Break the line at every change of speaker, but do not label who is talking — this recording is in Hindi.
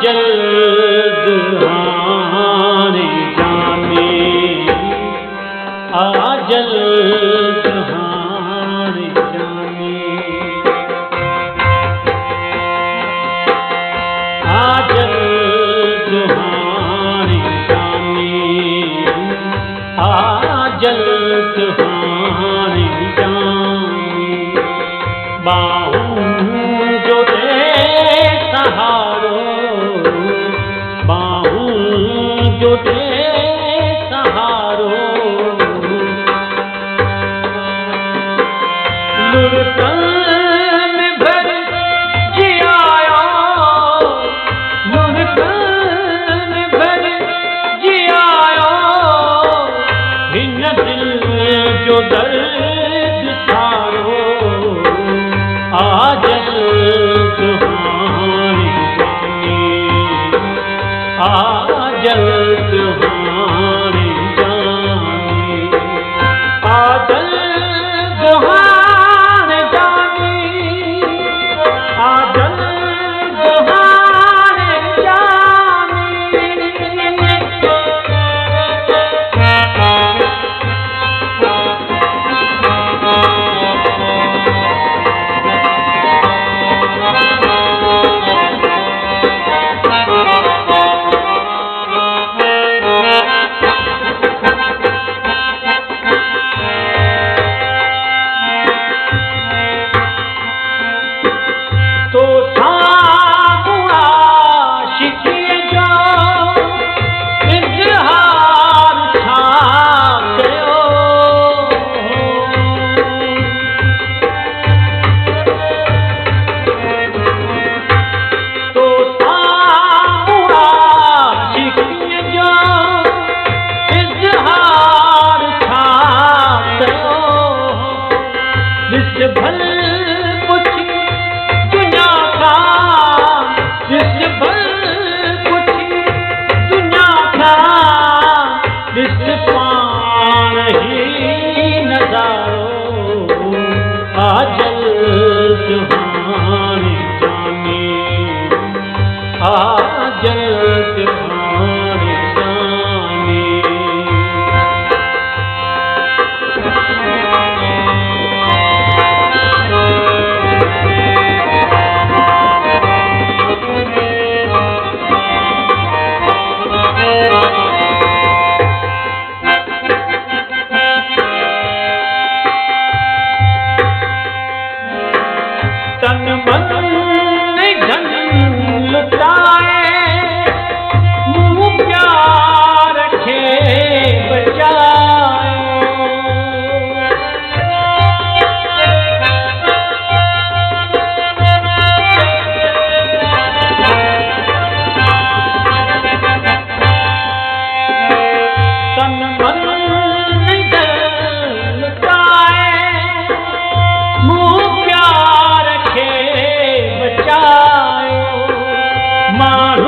जल्द हाणे जाने, आ जल्द हाणे जाने, आ जल्द हाणे जाने, आ जल्द हाणे जाने। बाहों जो दे सहारो, बाहों जो दे सहारो, लुढ़कन में भर जियायो, लुढ़कन में भर जियायो, हिन दिल जो दर्द थारो, आ जल्द हाणे जाने, आ जल्द हाणे जाने, आ जल्द हाणे जाने, आ जल्द हाणे जाने। तो साम्हूं आशिकीअ जो इज़हार छा कयो, तो साम्हूं आशिकीअ जो इज़हार छा कयो, ॾिस भल पुछी दुनिया का, ॾिस भल पुछी दुनिया का, ॾिस पाण ही नज़ारो, आ जल्द हाणे जाने, आ जल्द हाणे जाने। तन मन धन लुटाए, मुँह प्यार खे बचाए, तन मन धन लुटाए, मुँह प्यार खे बचायो, माण्हू